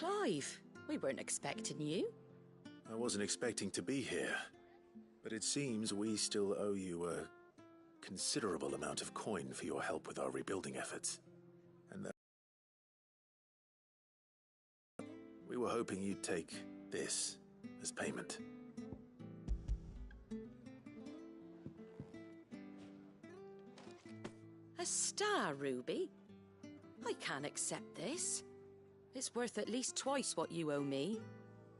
Clive, we weren't expecting you. I wasn't expecting to be here, but it seems we still owe you a considerable amount of coin for your help with our rebuilding efforts. And that we were hoping you'd take this as payment. A star ruby? I can't accept this. It's worth at least twice what you owe me.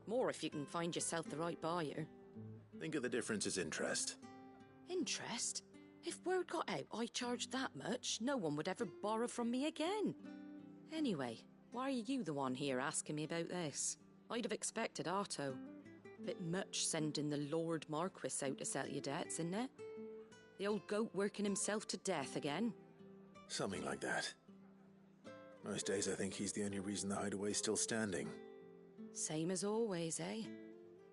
More if you can find yourself the right buyer. Think of the difference as interest. Interest? If word got out I charged that much, no one would ever borrow from me again. Anyway, why are you the one here asking me about this? I'd have expected Otto. Bit much sending the Lord Marquis out to settle your debts, isn't it? The old goat working himself to death again. Something like that. Most days I think he's the only reason the hideaway's still standing. Same as always, eh?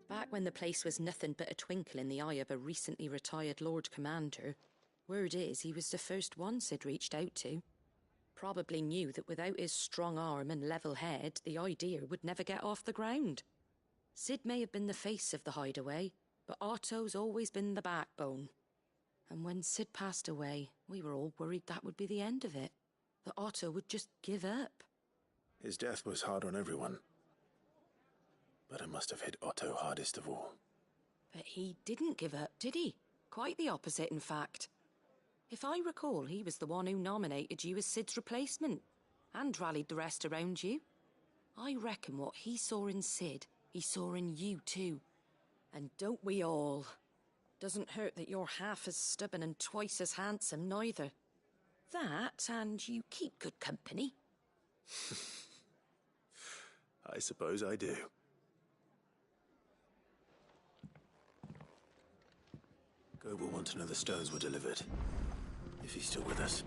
Back when the place was nothing but a twinkle in the eye of a recently retired Lord Commander, word is he was the first one Sid reached out to. Probably knew that without his strong arm and level head, the idea would never get off the ground. Sid may have been the face of the hideaway, but Otto's always been the backbone. And when Sid passed away, we were all worried that would be the end of it. That Otto would just give up. His death was hard on everyone. But it must have hit Otto hardest of all. But he didn't give up, did he? Quite the opposite, in fact. If I recall, he was the one who nominated you as Sid's replacement, and rallied the rest around you. I reckon what he saw in Sid, he saw in you too. And don't we all? Doesn't hurt that you're half as stubborn and twice as handsome, neither. That, and you keep good company. I suppose I do. Goat will want to know the stones were delivered, if he's still with us.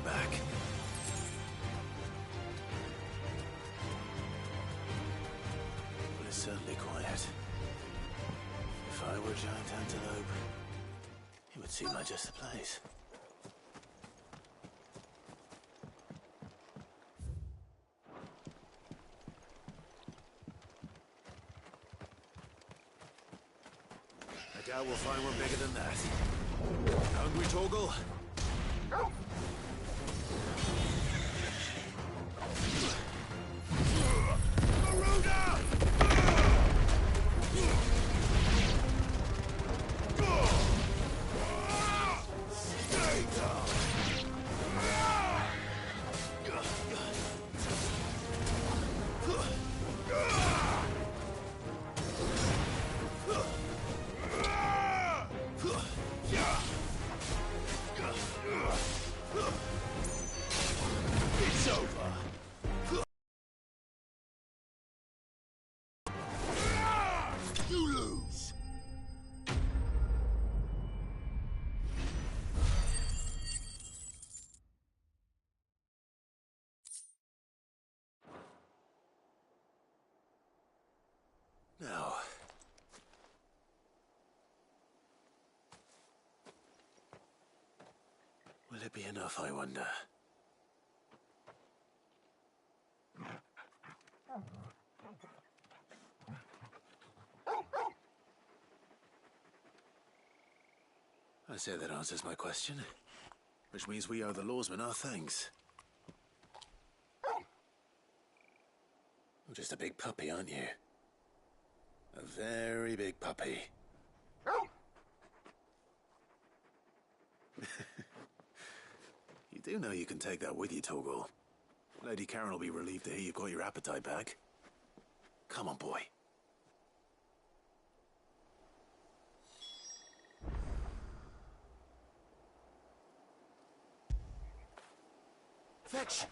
Back. But it's certainly quiet. If I were a giant antelope, it would seem like just the place. I doubt we'll find one bigger than that. Hungry, Torgal? It's over. You lose. Now, will it be enough, I wonder? I say that answers my question. Which means we owe the lawsman our thanks. You're just a big puppy, aren't you? A very big puppy. You do know you can take that with you, Torgal. Lady Karen will be relieved to hear you've got your appetite back. Come on, boy. Fetch!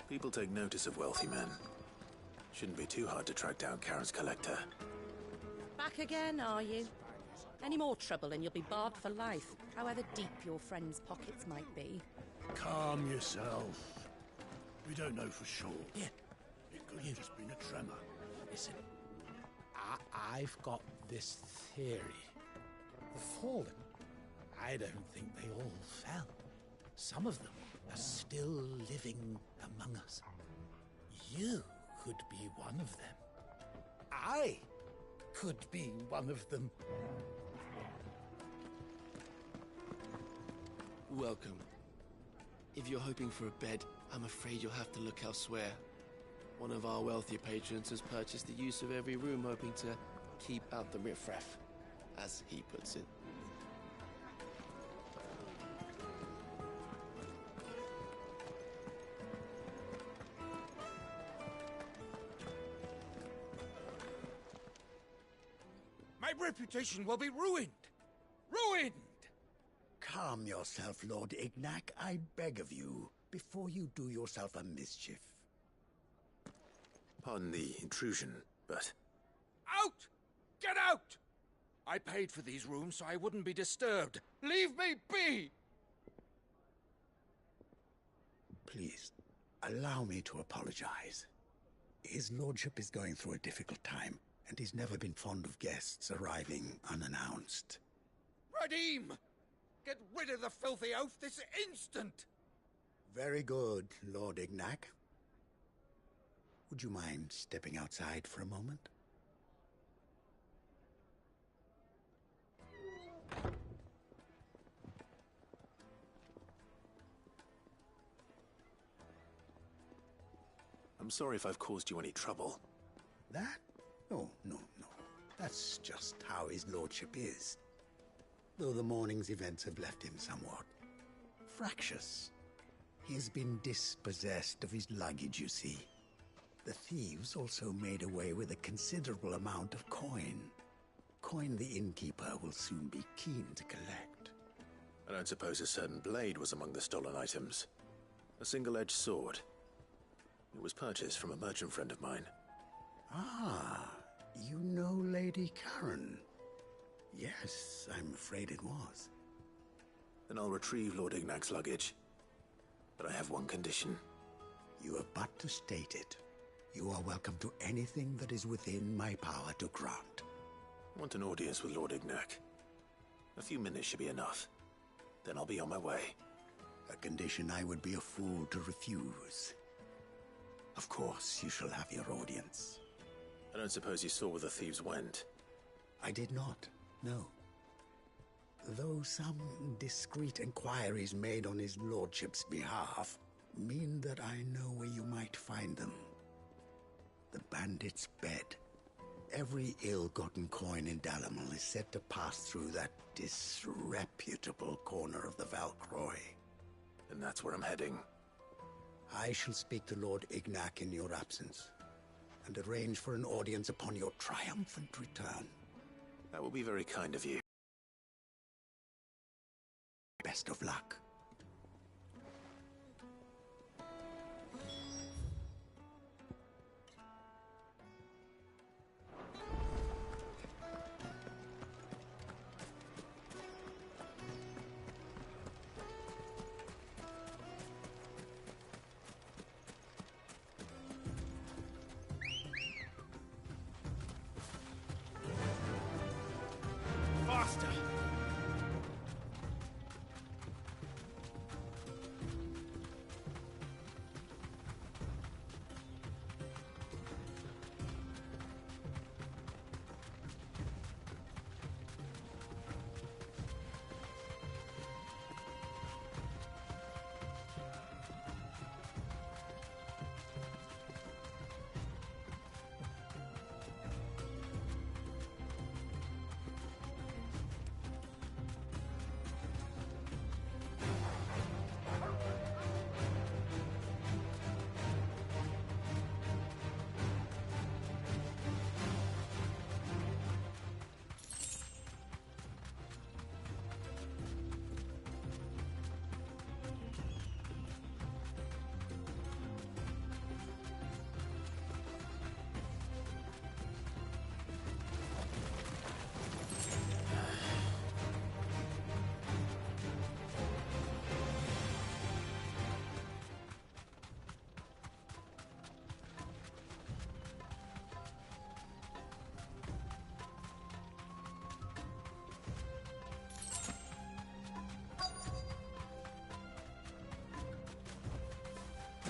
People take notice of wealthy men. Shouldn't be too hard to track down Karen's collector. Back again, are you? Any more trouble and you'll be barred for life, however deep your friend's pockets might be. Calm yourself. We don't know for sure. Yeah. It could have just been a tremor. Listen, I've got this theory. The Fallen, I don't think they all fell. Some of them are still living among us. You could be one of them. I could be one of them. Welcome. If you're hoping for a bed, I'm afraid you'll have to look elsewhere. One of our wealthier patrons has purchased the use of every room, hoping to keep out the riffraff, as he puts it. My reputation will be ruined! Ruined! Calm yourself, Lord Ignac, I beg of you, before you do yourself a mischief. Pardon the intrusion, but... Out! Get out! I paid for these rooms so I wouldn't be disturbed. Leave me be! Please, allow me to apologize. His lordship is going through a difficult time, and he's never been fond of guests arriving unannounced. Radim! Get rid of the filthy oaf this instant! Very good, Lord Ignac. Would you mind stepping outside for a moment? I'm sorry if I've caused you any trouble. That? Oh, no. That's just how his lordship is. Though the morning's events have left him somewhat fractious. He has been dispossessed of his luggage, you see. The thieves also made away with a considerable amount of coin. Coin the innkeeper will soon be keen to collect. I don't suppose a certain blade was among the stolen items. A single-edged sword. It was purchased from a merchant friend of mine. Ah, you know Lady Karen. Yes, I'm afraid it was. Then I'll retrieve Lord Ignac's luggage. But I have one condition. You have but to state it. You are welcome to anything that is within my power to grant. I want an audience with Lord Ignac. A few minutes should be enough. Then I'll be on my way. A condition I would be a fool to refuse. Of course, you shall have your audience. I don't suppose you saw where the thieves went. I did not, no. Though some discreet inquiries made on his lordship's behalf mean that I know where you might find them. The bandit's bed. Every ill-gotten coin in Dalamal is said to pass through that disreputable corner of the Valcroy. And that's where I'm heading. I shall speak to Lord Ignac in your absence, and arrange for an audience upon your triumphant return. That will be very kind of you. Best of luck.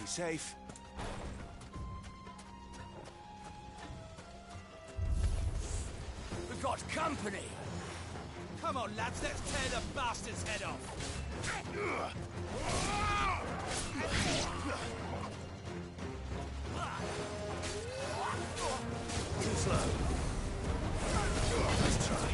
Be safe. We've got company! Come on, lads, let's tear the bastard's head off! Too slow. Let's try.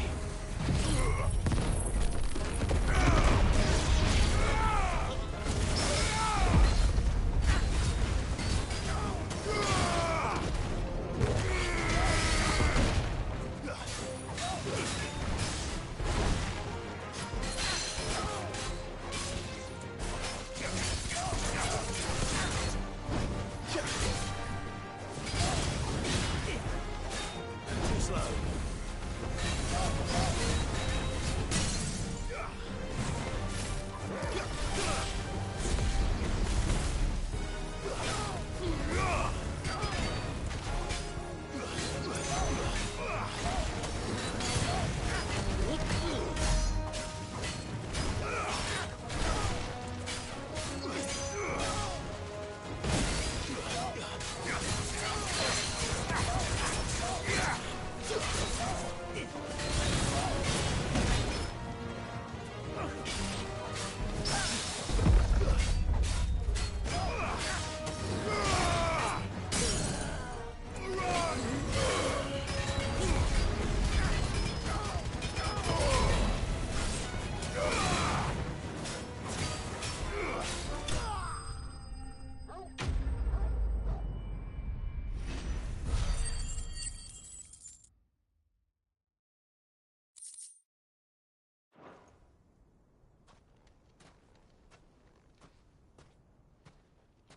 Too slow.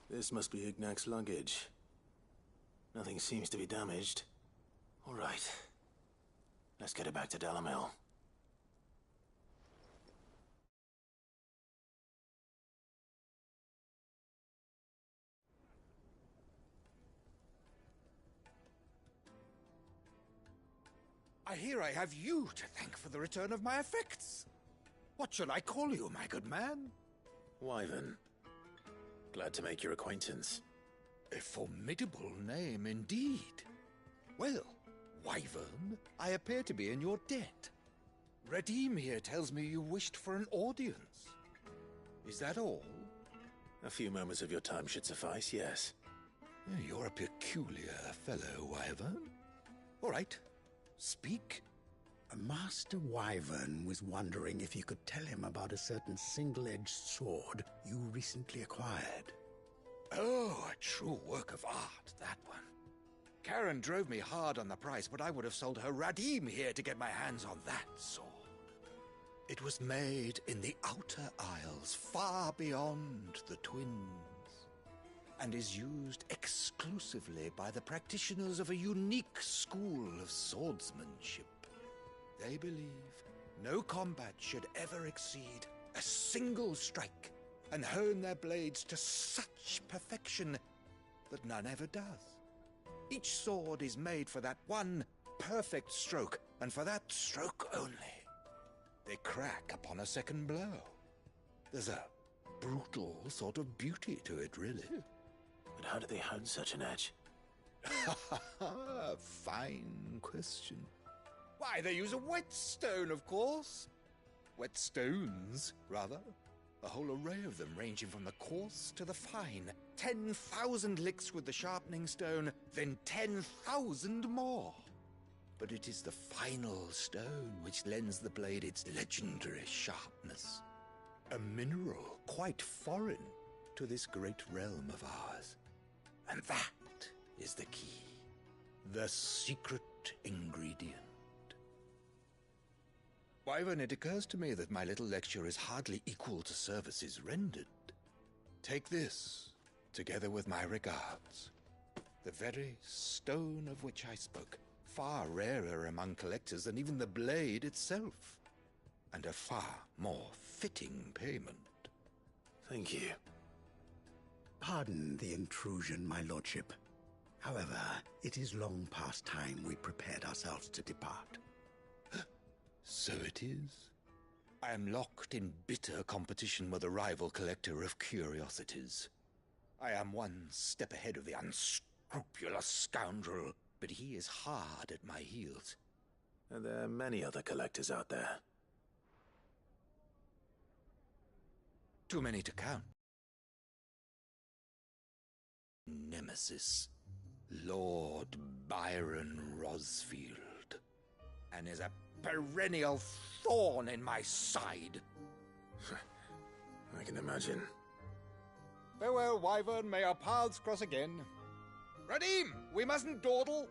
This must be Ignac's luggage. Nothing seems to be damaged. All right. Let's get it back to Dalamil. I hear I have you to thank for the return of my effects. What shall I call you, my good man? Wyvern. Glad to make your acquaintance. A formidable name indeed. Well, Wyvern, I appear to be in your debt. Redeem here tells me you wished for an audience. Is that all? A few moments of your time should suffice, yes. You're a peculiar fellow, Wyvern. All right, speak. Master Wyvern was wondering if you could tell him about a certain single-edged sword you recently acquired. Oh, a true work of art, that one. Karen drove me hard on the price, but I would have sold her Radim here to get my hands on that sword. It was made in the Outer Isles, far beyond the Twins, and is used exclusively by the practitioners of a unique school of swordsmanship. They believe no combat should ever exceed a single strike, and hone their blades to such perfection that none ever does. Each sword is made for that one perfect stroke, and for that stroke only. They crack upon a second blow. There's a brutal sort of beauty to it, really. But how do they hone such an edge? Fine question. Why, they use a whetstone, of course. Whetstones, rather. A whole array of them, ranging from the coarse to the fine. 10,000 licks with the sharpening stone, then 10,000 more. But it is the final stone which lends the blade its legendary sharpness. A mineral quite foreign to this great realm of ours. And that is the key. The secret ingredient. Wyvern, it occurs to me that my little lecture is hardly equal to services rendered. Take this, together with my regards. The very stone of which I spoke, far rarer among collectors than even the blade itself, and a far more fitting payment. Thank you. Pardon the intrusion, my lordship. However, it is long past time we prepared ourselves to depart. So it is. I am locked in bitter competition with a rival collector of curiosities. I am one step ahead of the unscrupulous scoundrel, but he is hard at my heels. And there are many other collectors out there. Too many to count. Nemesis, Lord Byron Rosfield, and is a perennial thorn in my side. I can imagine. Farewell, Wyvern, may our paths cross again. Radim, we mustn't dawdle.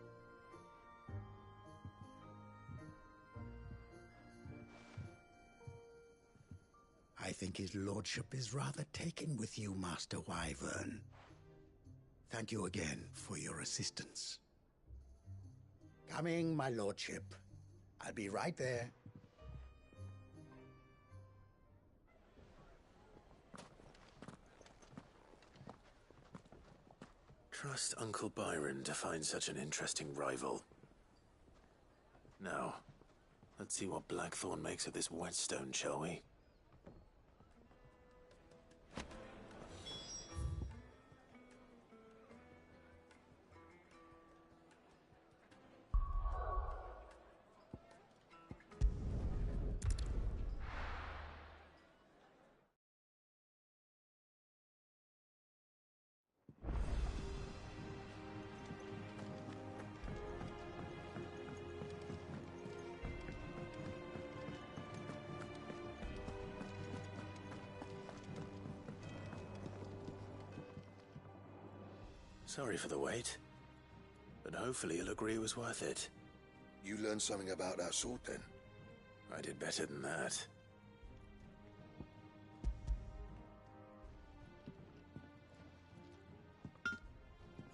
I think his lordship is rather taken with you, Master Wyvern. Thank you again for your assistance. Coming, my lordship. I'll be right there. Trust Uncle Byron to find such an interesting rival. Now, let's see what Blackthorn makes of this whetstone, shall we? Sorry for the wait, but hopefully you'll agree it was worth it. You learned something about that sword, then? I did better than that.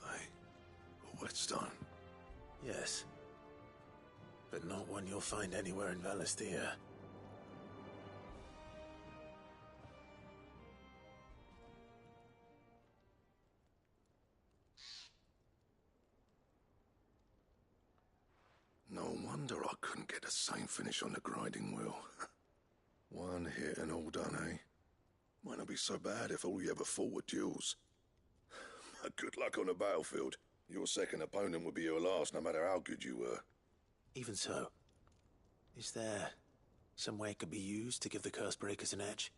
A whetstone? Yes. But not one you'll find anywhere in Valisthea. No wonder I couldn't get the same finish on the grinding wheel. One hit and all done, eh? Might not be so bad if all you ever fought were duels. But good luck on the battlefield. Your second opponent would be your last, no matter how good you were. Even so, is there some way it could be used to give the Cursebreakers an edge?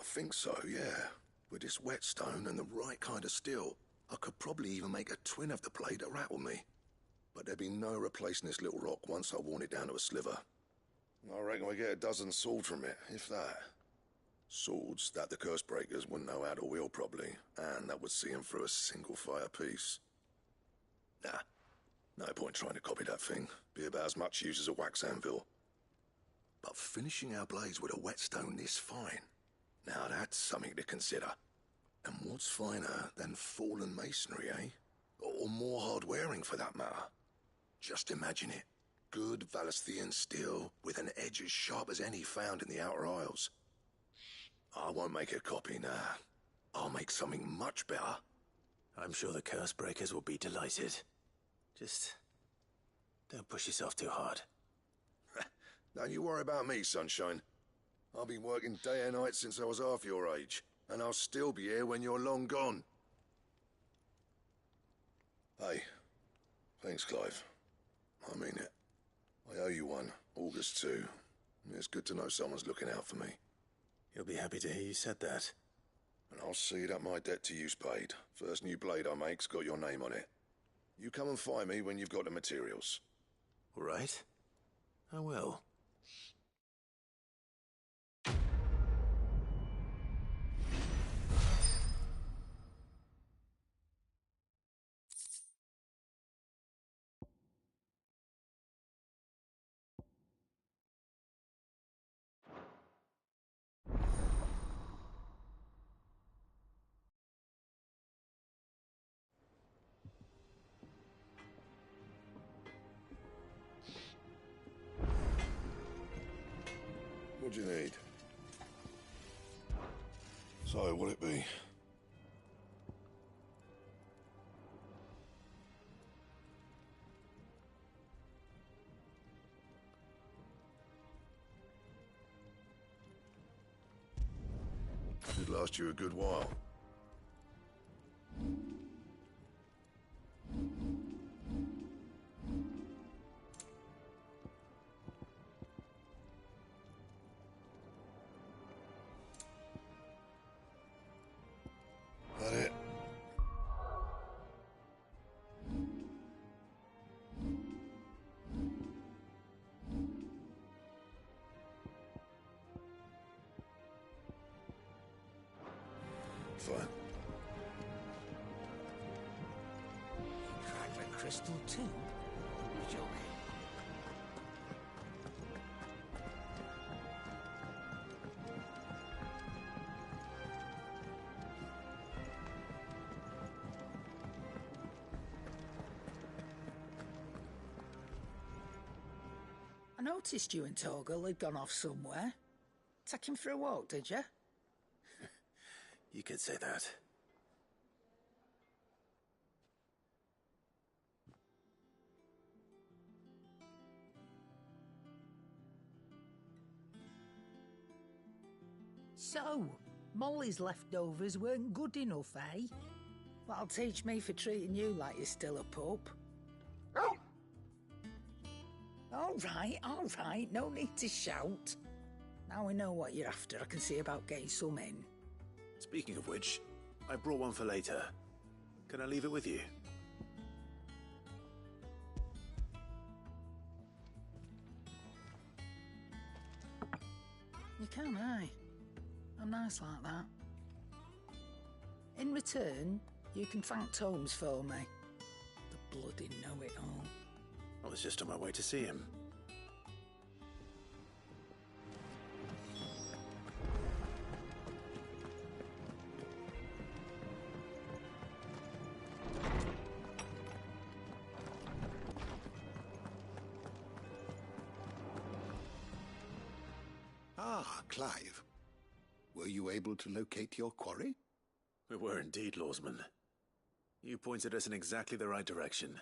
I think so, yeah. With this whetstone and the right kind of steel, I could probably even make a twin of the blade that rattled me. But there'd be no replacing this little rock once I worn it down to a sliver. I reckon we get a dozen swords from it, if that. Swords that the Cursebreakers wouldn't know how to wield properly, and that would see them through a single fire piece. Nah, no point trying to copy that thing. Be about as much use as a wax anvil. But finishing our blades with a whetstone this fine, now that's something to consider. And what's finer than fallen masonry, eh? Or more hard-wearing, for that matter. Just imagine it. Good Valisthean steel with an edge as sharp as any found in the Outer Isles. I won't make a copy, nah. I'll make something much better. I'm sure the Cursebreakers will be delighted. Just don't push yourself too hard. Don't you worry about me, sunshine. I've been working day and night since I was half your age, and I'll still be here when you're long gone. Hey, thanks, Clive. I mean it. I owe you one, August too. It's good to know someone's looking out for me. He'll be happy to hear you said that. And I'll see that my debt to you's paid. First new blade I make's got your name on it. You come and find me when you've got the materials. All right. I will. What do you need? So, what'll it be? Should last you a good while. That it? Fine. Crack the crystal too? Show me. I noticed you and Torgal had gone off somewhere. Take him for a walk, did you? You could say that. So, Molly's leftovers weren't good enough, eh? That'll teach me for treating you like you're still a pup. All right, no need to shout. Now we know what you're after, I can see about getting some in. Speaking of which, I brought one for later. Can I leave it with you? You can, aye. I'm nice like that. In return, you can thank Tomes for me. The bloody know-it-all. I was just on my way to see him. Ah, Clive. Were you able to locate your quarry? We were indeed, Lawsman. You pointed us in exactly the right direction.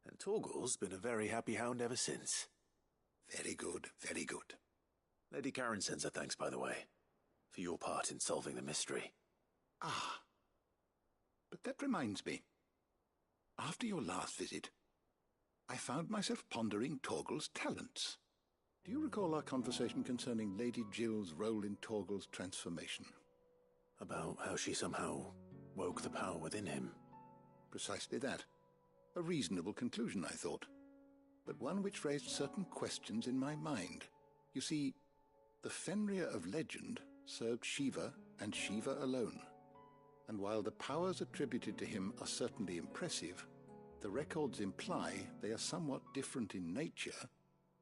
And Torgal's been a very happy hound ever since. Very good, very good. Lady Karen sends her thanks, by the way, for your part in solving the mystery. Ah. But that reminds me. After your last visit, I found myself pondering Torgal's talents. Do you recall our conversation concerning Lady Jill's role in Torgal's transformation? About how she somehow woke the power within him. Precisely that. A reasonable conclusion, I thought, but one which raised certain questions in my mind. You see, the Fenrir of legend served Shiva and Shiva alone. And while the powers attributed to him are certainly impressive, the records imply they are somewhat different in nature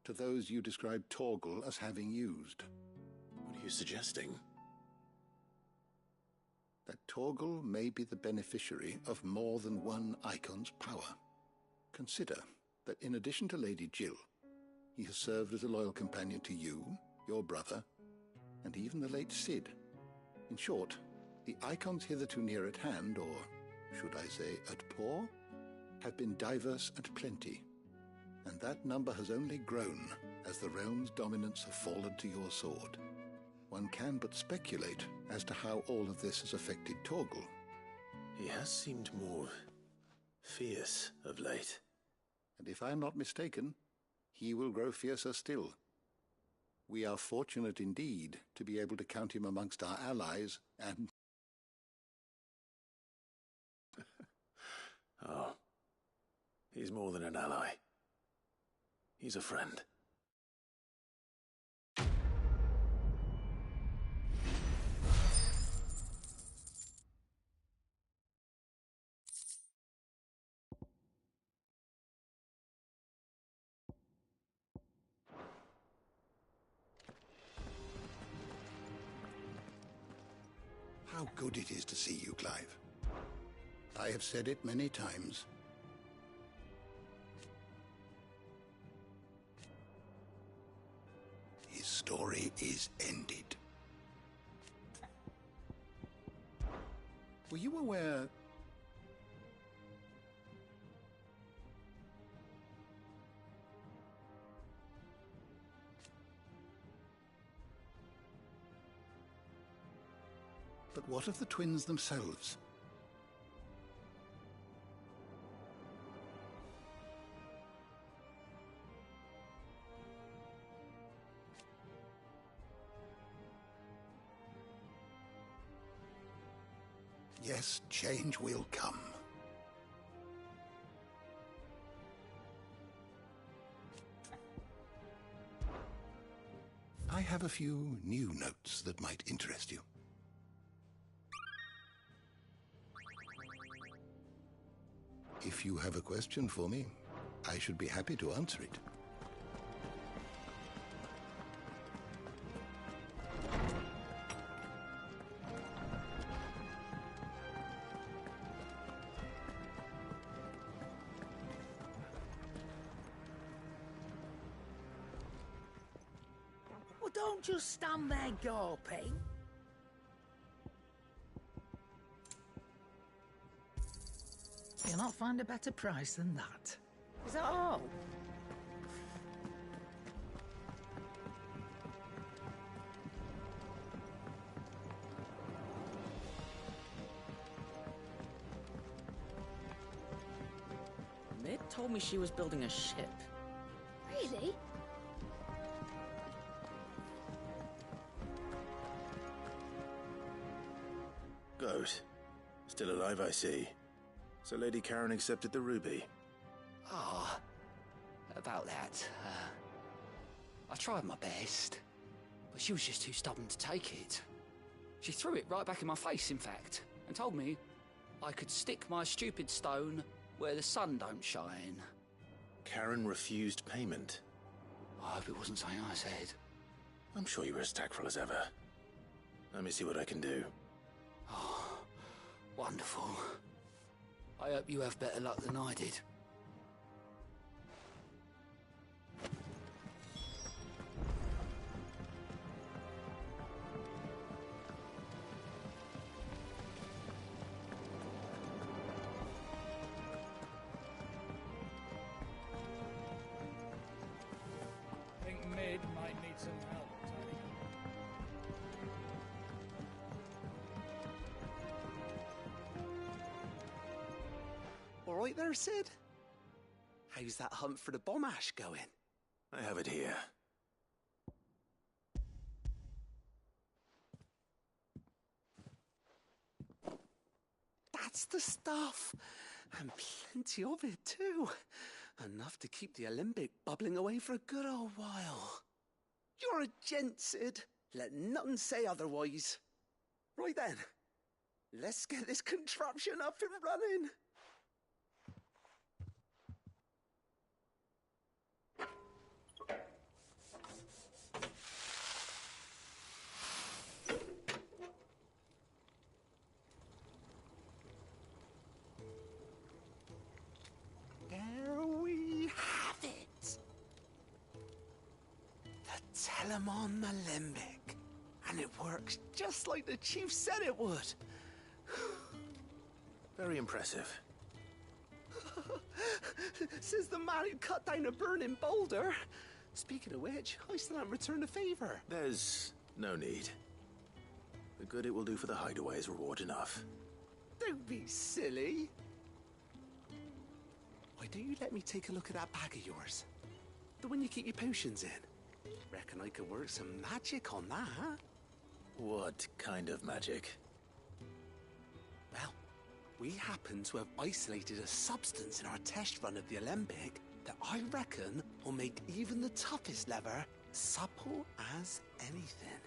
to those you described Torgal as having used. What are you suggesting? That Torgal may be the beneficiary of more than one icon's power. Consider that in addition to Lady Jill, he has served as a loyal companion to you, your brother, and even the late Cid. In short, the icons hitherto near at hand, or should I say at paw, have been diverse and plenty, and that number has only grown as the realm's dominance have fallen to your sword. One can but speculate as to how all of this has affected Torgal. He has seemed more fierce of late. And if I am not mistaken, he will grow fiercer still. We are fortunate indeed to be able to count him amongst our allies and... Oh, he's more than an ally. He's a friend. How good it is to see you, Clive. I have said it many times. His story is ended. Were you aware... But what of the twins themselves? Yes, change will come. I have a few new notes that might interest you. If you have a question for me, I should be happy to answer it. Well, don't just stand there gawping. You'll not find a better price than that. Is that all? Mid told me she was building a ship. Really? Goat. Still alive, I see. So Lady Karen accepted the ruby. Ah, about that. I tried my best, but she was just too stubborn to take it. She threw it right back in my face, in fact, and told me I could stick my stupid stone where the sun don't shine. Karen refused payment. I hope it wasn't something I said. I'm sure you were as tactful as ever. Let me see what I can do. Oh, wonderful. I hope you have better luck than I did. I think Mid might need some help tidying up. All right there, Sid? How's that hunt for the bomb ash going? I have it here. That's the stuff. And plenty of it, too. Enough to keep the Olympic bubbling away for a good old while. You're a gent, Sid. Let nothing say otherwise. Right then, let's get this contraption up and running. There we have it. The Telemon Alembic. And it works just like the chief said it would. Very impressive. Says the man who cut down a burning boulder. Speaking of which, I still haven't returned the favor. There's no need. The good it will do for the hideaway is reward enough. Don't be silly. Why don't you let me take a look at that bag of yours? The one you keep your potions in. Reckon I could work some magic on that, huh? What kind of magic? Well, we happen to have isolated a substance in our test run of the Alembic that I reckon will make even the toughest lever supple as anything.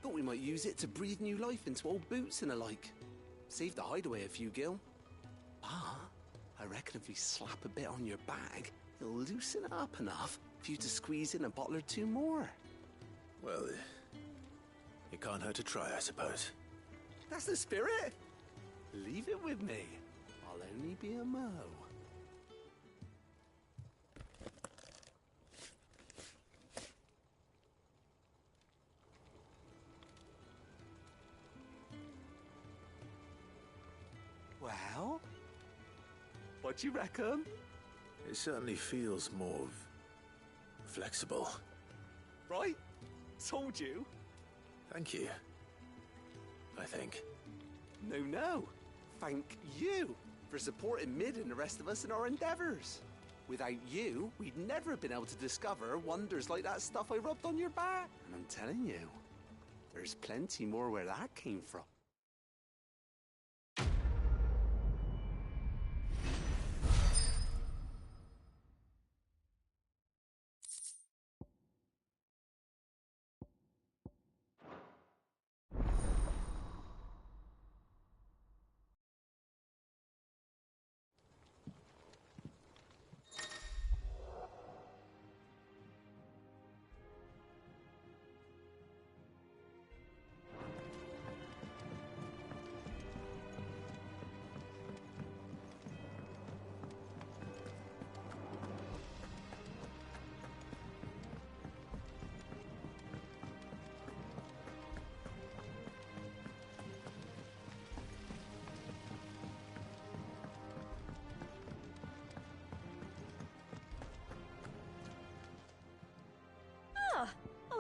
Thought we might use it to breathe new life into old boots and the like. Save the hideaway a few gil. But I reckon if we slap a bit on your bag, it'll loosen it up enough for you to squeeze in a bottle or two more. Well, it can't hurt to try, I suppose. That's the spirit. Leave it with me. I'll only be a mo. Well, what you reckon? It certainly feels more flexible. Right? Told you. Thank you. I think. No. Thank you for supporting Mid and the rest of us in our endeavors. Without you, we'd never have been able to discover wonders like that stuff I rubbed on your back. And I'm telling you, there's plenty more where that came from.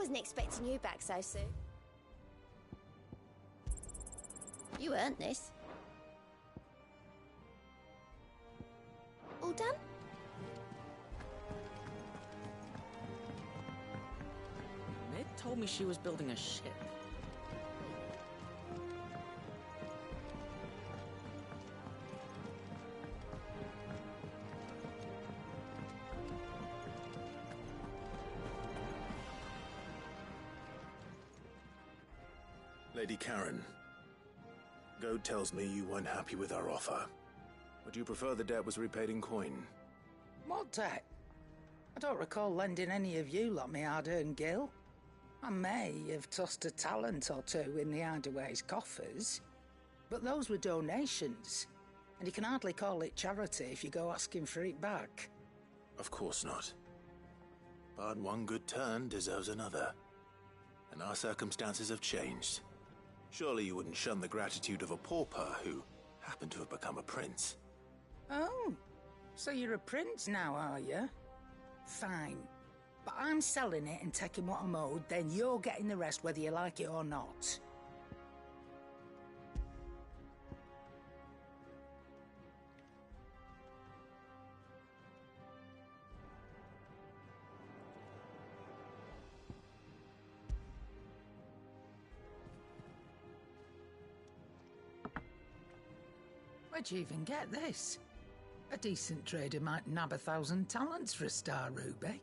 wasn't expecting you back so soon. You earned this. All done? Mid told me she was building a ship. Lady Karen, Goad tells me you weren't happy with our offer. Would you prefer the debt was repaid in coin? What debt? I don't recall lending any of you lot me hard-earned gil. I may have tossed a talent or two in the Hideaway's coffers, but those were donations, and you can hardly call it charity if you go asking for it back. Of course not. But one good turn deserves another, and our circumstances have changed. Surely you wouldn't shun the gratitude of a pauper who happened to have become a prince. Oh, so you're a prince now, are you? Fine. But I'm selling it and taking what I'm owed, then you're getting the rest whether you like it or not. Where'd you even get this? A decent trader might nab 1,000 talents for a star ruby.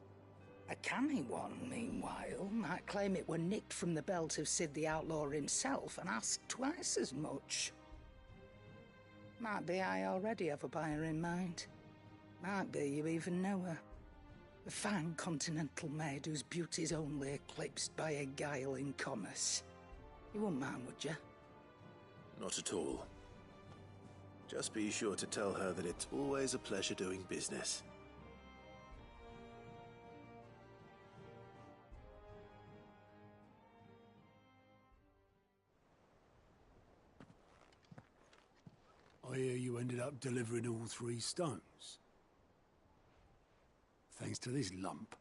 A canny one, meanwhile, might claim it were nicked from the belt of Sid the Outlaw himself and ask twice as much. Might be I already have a buyer in mind. Might be you even know her. A fine continental maid whose beauty's only eclipsed by a guile in commerce. You wouldn't mind, would you? Not at all. Just be sure to tell her that it's always a pleasure doing business. I hear you ended up delivering all 3 stones. Thanks to this lump.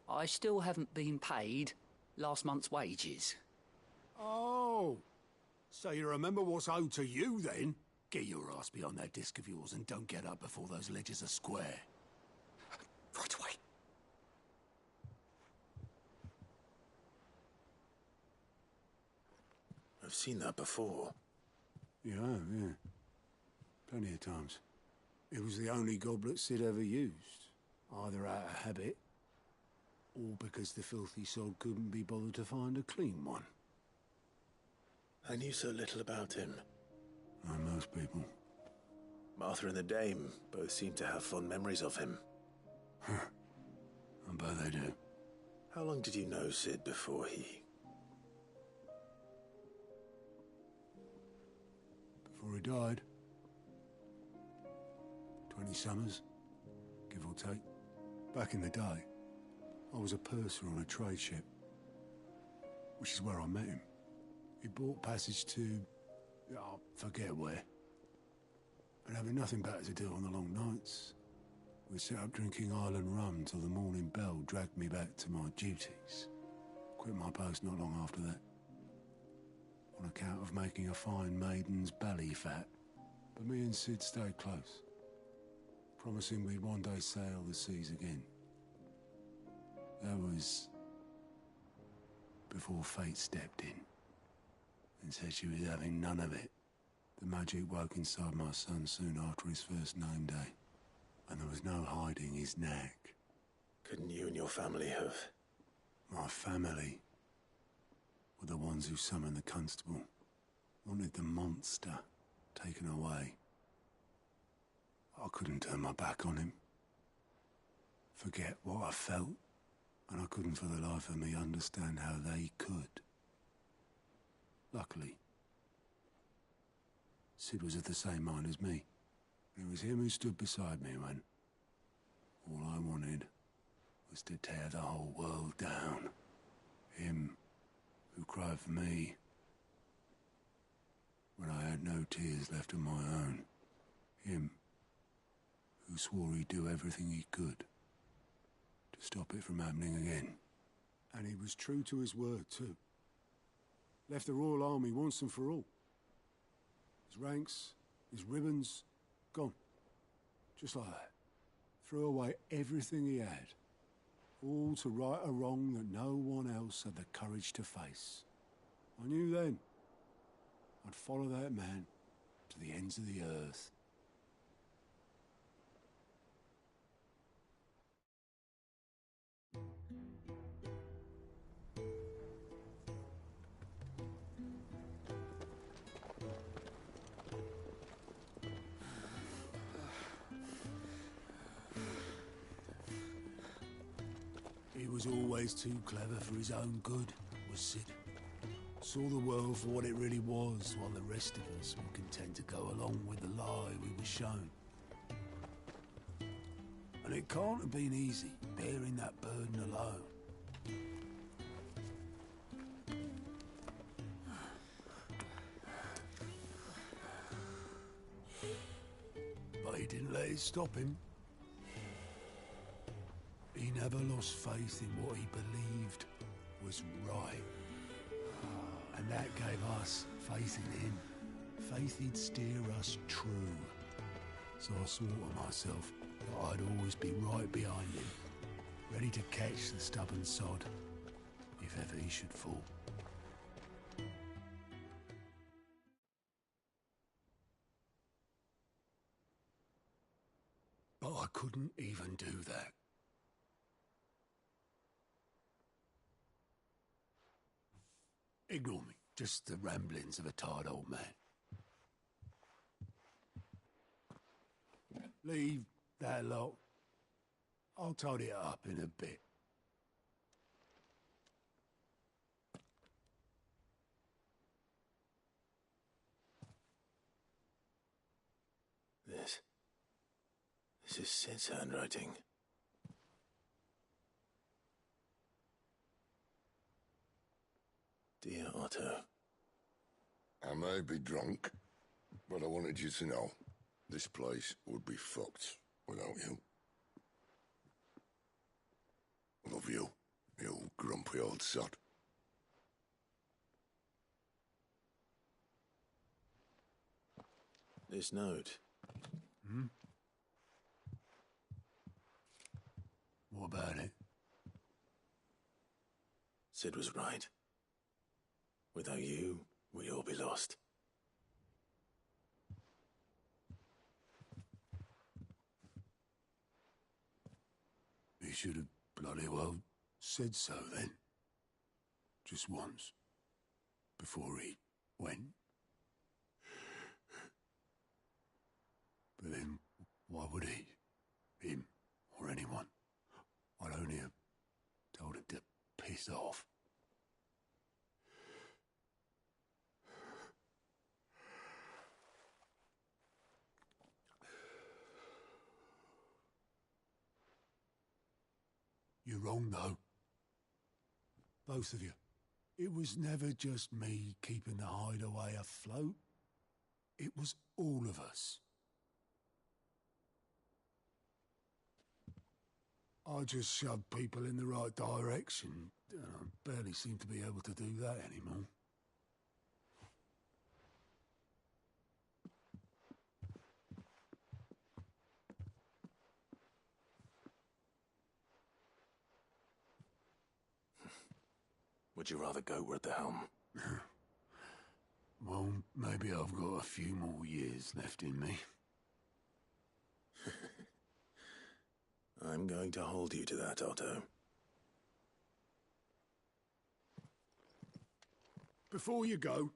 I still haven't been paid last month's wages. Oh, so you remember what's owed to you then? Get your ass behind that disc of yours and don't get up before those ledgers are square. Right away. I've seen that before. You have, yeah. Plenty of times. It was the only goblet Sid ever used. Either out of habit, or because the filthy sod couldn't be bothered to find a clean one. I knew so little about him. Like most people. Martha and the Dame both seem to have fond memories of him. I bet they do. How long did you know Sid before he... Before he died? 20 summers, give or take. Back in the day, I was a purser on a trade ship, which is where I met him. He bought passage to... I forget where. But having nothing better to do on the long nights, we set up drinking island rum till the morning bell dragged me back to my duties. Quit my post not long after that, on account of making a fine maiden's belly fat. But me and Sid stayed close, promising we'd one day sail the seas again. That was before fate stepped in and said she was having none of it. The magic woke inside my son soon after his first name day, and there was no hiding his knack. Couldn't you and your family have... My family were the ones who summoned the constable, wanted the monster taken away. I couldn't turn my back on him, forget what I felt, and I couldn't for the life of me understand how they could. Luckily, Sid was of the same mind as me. It was him who stood beside me when all I wanted was to tear the whole world down. Him who cried for me when I had no tears left of my own. Him who swore he'd do everything he could to stop it from happening again. And he was true to his word, too. Left the Royal Army once and for all. His ranks, his ribbons, gone. Just like that. Threw away everything he had. All to right a wrong that no one else had the courage to face. I knew then I'd follow that man to the ends of the earth. He was always too clever for his own good, was Sid. Saw the world for what it really was, while the rest of us were content to go along with the lie we were shown. And it can't have been easy, bearing that burden alone. But he didn't let it stop him. He never lost faith in what he believed was right. And that gave us faith in him. Faith he'd steer us true. So I swore to myself that I'd always be right behind him, ready to catch the stubborn sod, if ever he should fall. But I couldn't even do that. Ignore me, just the ramblings of a tired old man. Leave that lot. I'll tidy it up in a bit. This is Sid's handwriting. Dear Otto. I may be drunk, but I wanted you to know this place would be fucked without you. Love you, you grumpy old sod. This note. Hmm? What about it? Sid was right. Without you, we'd all be lost. He should have bloody well said so then. Just once. Before he went. But then, why would he? Him, or anyone? I'd only have told him to piss off. You're wrong, though. Both of you. It was never just me keeping the hideaway afloat. It was all of us. I just shoved people in the right direction, and I barely seem to be able to do that anymore. Would you rather go at the helm? Well, maybe I've got a few more years left in me. I'm going to hold you to that, Otto. Before you go,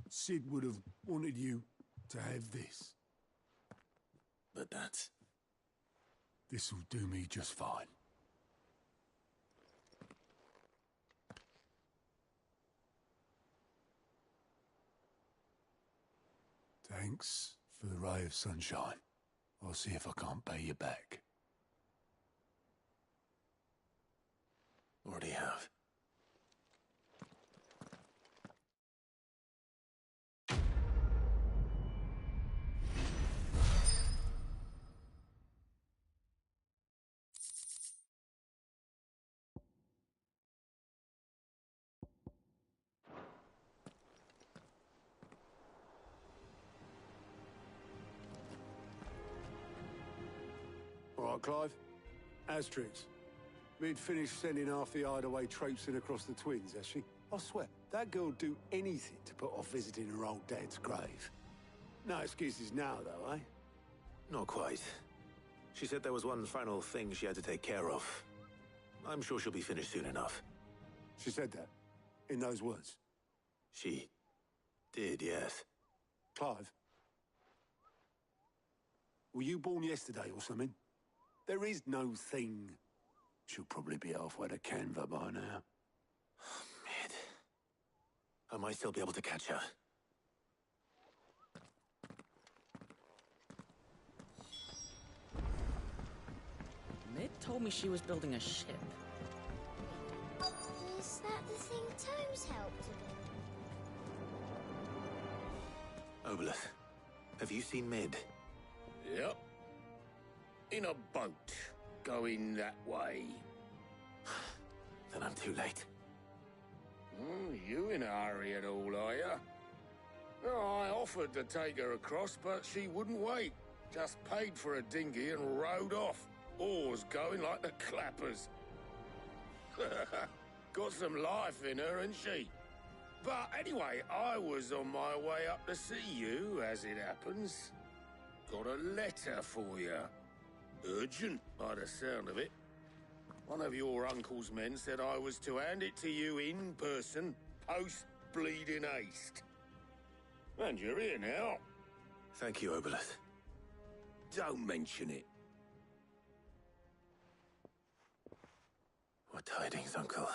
Sid would have wanted you to have this. But that's... This'll do me just fine. Thanks for the ray of sunshine. I'll see if I can't pay you back. Already have. All right, Clive. Astrix. Mid finished sending half the hideaway traipsing across the twins, has she? I swear, that girl'd do anything to put off visiting her old dad's grave. No excuses now, though, eh? Not quite. She said there was one final thing she had to take care of. I'm sure she'll be finished soon enough. She said that? In those words? She did, yes. Clive? Were you born yesterday or something? There is no thing. She'll probably be halfway to Canva by now. Mid. I might still be able to catch her. Mid told me she was building a ship. Is that the thing Tomes helped with? Obelith, have you seen Mid? Yep. In a boat, going that way. Then I'm too late. You in a hurry at all, are you? No, I offered to take her across, but she wouldn't wait. Just paid for a dinghy and rowed off. Oars going like the clappers. Got some life in her, ain't she? But anyway, I was on my way up to see you, as it happens. Got a letter for you. Urgent, by the sound of it. One of your uncle's men said I was to hand it to you in person, post-bleeding haste. And you're here now. Thank you, Obelith. Don't mention it. What tidings, Uncle?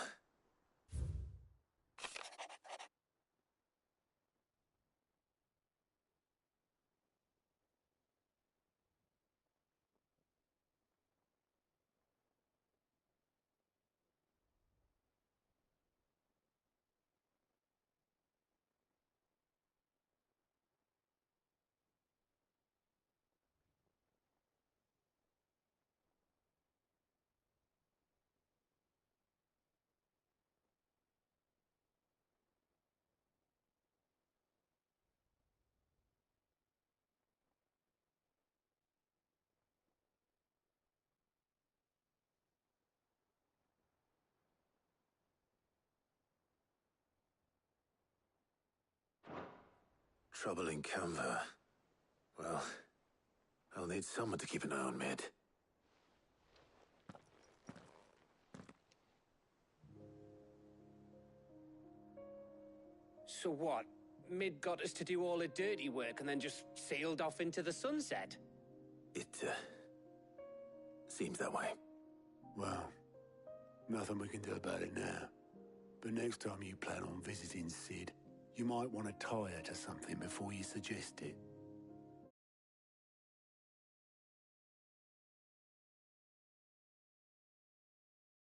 Trouble in Canva. Well, I'll need someone to keep an eye on Mid. So what? Mid got us to do all the dirty work and then just sailed off into the sunset? It, seems that way. Well, nothing we can do about it now. But next time you plan on visiting Sid, you might want to tie her to something before you suggest it.